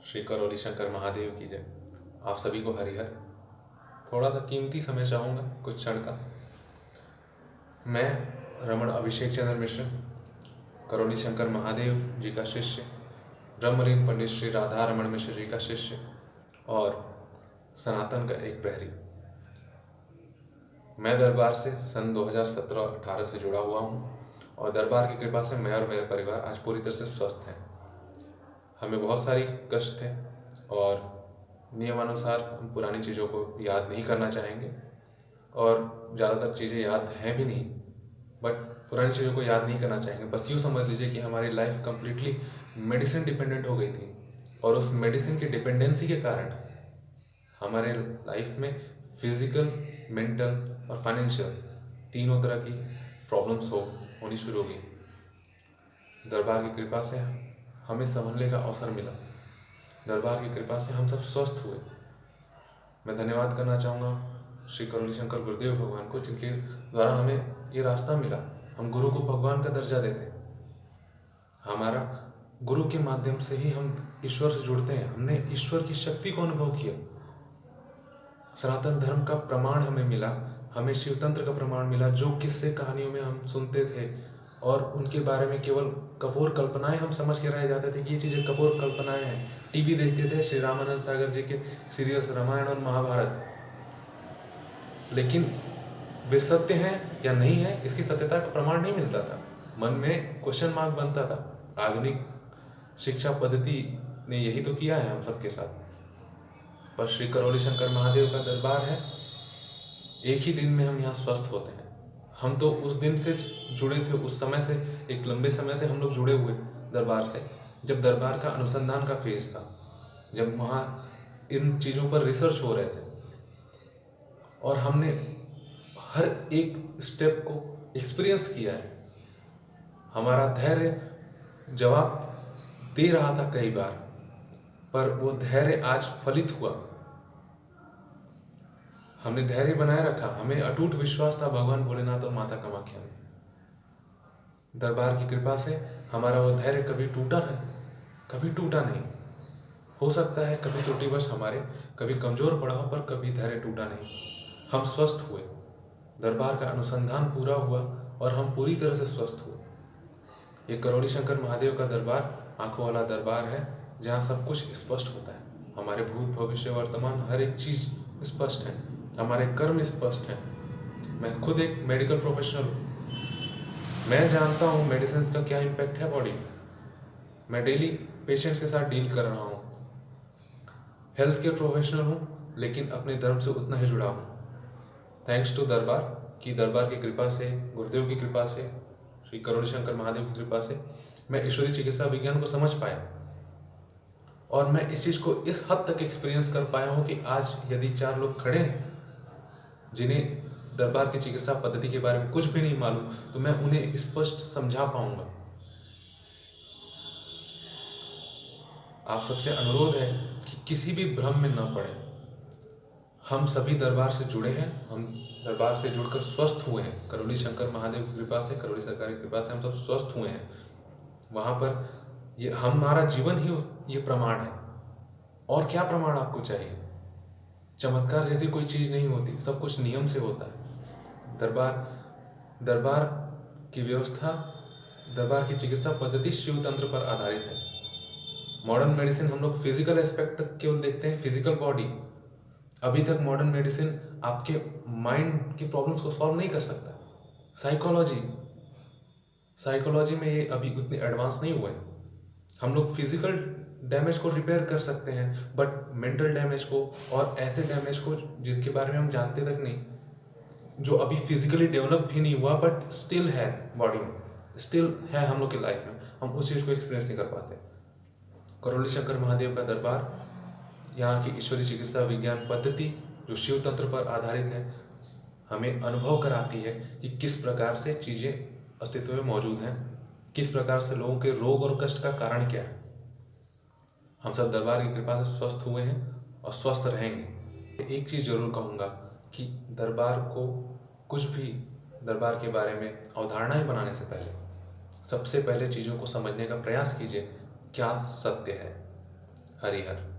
श्री करौली शंकर महादेव की जय। आप सभी को हरिहर। थोड़ा सा कीमती समय चाहूँगा कुछ क्षण का। मैं रमण अभिषेक चंद्र मिश्र, करौली शंकर महादेव जी का शिष्य, ब्रह्मलीन पंडित श्री राधा रमण मिश्र जी का शिष्य और सनातन का एक प्रहरी। मैं दरबार से सन 2017-18 से जुड़ा हुआ हूँ और दरबार की कृपा से मैं और मेरा परिवार आज पूरी तरह से स्वस्थ हैं। हमें बहुत सारी कष्ट थे और नियमानुसार हम पुरानी चीज़ों को याद नहीं करना चाहेंगे और ज़्यादातर चीज़ें याद हैं भी नहीं, बट पुरानी चीज़ों को याद नहीं करना चाहेंगे। बस यूँ समझ लीजिए कि हमारी लाइफ कम्प्लीटली मेडिसिन डिपेंडेंट हो गई थी और उस मेडिसिन की डिपेंडेंसी के कारण हमारे लाइफ में फिजिकल, मेंटल और फाइनेंशियल तीनों तरह की प्रॉब्लम्स होनी शुरू हो गई। दरबार की कृपा से हमें संभलने का अवसर मिला। दरबार की कृपा से हम सब स्वस्थ हुए। मैं धन्यवाद करना चाहूँगा श्री करौली शंकर गुरुदेव भगवान को, जिनके द्वारा हमें ये रास्ता मिला। हम गुरु को भगवान का दर्जा देते हैं। हमारा गुरु के माध्यम से ही हम ईश्वर से जुड़ते हैं। हमने ईश्वर की शक्ति को अनुभव किया। सनातन धर्म का प्रमाण हमें मिला, हमें शिवतंत्र का प्रमाण मिला, जो किस्से कहानियों में हम सुनते थे और उनके बारे में केवल कपोर कल्पनाएं हम समझ के रह जाते थे कि ये चीज़ें कपोर कल्पनाएं हैं। टीवी देखते थे श्री रामानंद सागर जी के सीरियल्स रामायण और महाभारत, लेकिन वे सत्य हैं या नहीं है इसकी सत्यता का प्रमाण नहीं मिलता था। मन में क्वेश्चन मार्क बनता था। आधुनिक शिक्षा पद्धति ने यही तो किया है हम सबके साथ। पर श्री करौली शंकर महादेव का दरबार है, एक ही दिन में हम यहाँ स्वस्थ होते हैं। हम तो उस दिन से जुड़े थे, उस समय से, एक लंबे समय से हम लोग जुड़े हुए दरबार से, जब दरबार का अनुसंधान का फेज था, जब वहाँ इन चीज़ों पर रिसर्च हो रहे थे और हमने हर एक स्टेप को एक्सपीरियंस किया है। हमारा धैर्य जवाब दे रहा था कई बार, पर वो धैर्य आज फलित हुआ। हमने धैर्य बनाए रखा। हमें अटूट विश्वास था भगवान भोलेनाथ और माता कामाख्या में। दरबार की कृपा से हमारा वो धैर्य कभी टूटा नहीं। हो सकता है कभी त्रुटिवश हमारे कभी कमजोर पड़ा हो, पर कभी धैर्य टूटा नहीं। हम स्वस्थ हुए, दरबार का अनुसंधान पूरा हुआ और हम पूरी तरह से स्वस्थ हुए। ये करौली शंकर महादेव का दरबार आंखों वाला दरबार है, जहाँ सब कुछ स्पष्ट होता है। हमारे भूत भविष्य वर्तमान हर एक चीज़ स्पष्ट है, हमारे कर्म स्पष्ट हैं। मैं खुद एक मेडिकल प्रोफेशनल हूँ। मैं जानता हूँ मेडिसिन का क्या इम्पैक्ट है बॉडी में। मैं डेली पेशेंट्स के साथ डील कर रहा हूँ। हेल्थ केयर प्रोफेशनल हूँ, लेकिन अपने धर्म से उतना ही जुड़ा हूँ। थैंक्स टू दरबार की कृपा से, गुरुदेव की कृपा से, श्री करौली शंकर महादेव की कृपा से मैं ईश्वरीय चिकित्सा विज्ञान को समझ पाया और मैं इस चीज़ को इस हद तक एक्सपीरियंस कर पाया हूँ कि आज यदि 4 लोग खड़े हैं जिन्हें दरबार की चिकित्सा पद्धति के बारे में कुछ भी नहीं मालूम, तो मैं उन्हें स्पष्ट समझा पाऊंगा। आप सबसे अनुरोध है कि किसी भी भ्रम में न पड़े। हम सभी दरबार से जुड़े हैं, हम दरबार से जुड़कर स्वस्थ हुए हैं। करौली शंकर महादेव की कृपा से, करौली सरकार की कृपा से हम सब स्वस्थ हुए हैं। वहाँ पर ये हमारा जीवन ही ये प्रमाण है। और क्या प्रमाण आपको चाहिए? चमत्कार जैसी कोई चीज़ नहीं होती, सब कुछ नियम से होता है। दरबार की व्यवस्था, दरबार की चिकित्सा पद्धति शिव तंत्र पर आधारित है। मॉडर्न मेडिसिन हम लोग फिजिकल एस्पेक्ट तक केवल देखते हैं, फिजिकल बॉडी। अभी तक मॉडर्न मेडिसिन आपके माइंड की प्रॉब्लम्स को सॉल्व नहीं कर सकता। साइकोलॉजी में ये अभी उतने एडवांस नहीं हुए। हम लोग फिजिकल डैमेज को रिपेयर कर सकते हैं, बट मेंटल डैमेज को और ऐसे डैमेज को जिनके बारे में हम जानते तक नहीं, जो अभी फिजिकली डेवलप भी नहीं हुआ बट स्टिल है बॉडी में, स्टिल है हम लोग की लाइफ में, हम उस चीज़ को एक्सपीरियंस नहीं कर पाते। करौली शंकर महादेव का दरबार, यहाँ की ईश्वरीय चिकित्सा विज्ञान पद्धति जो शिव तंत्र पर आधारित है, हमें अनुभव कराती है कि किस प्रकार से चीज़ें अस्तित्व में मौजूद हैं, किस प्रकार से लोगों के रोग और कष्ट का कारण क्या है। हम सब दरबार की कृपा से स्वस्थ हुए हैं और स्वस्थ रहेंगे। एक चीज़ जरूर कहूँगा कि दरबार को कुछ भी दरबार के बारे में अवधारणाएं बनाने से पहले सबसे पहले चीज़ों को समझने का प्रयास कीजिए। क्या सत्य है? हरिहर।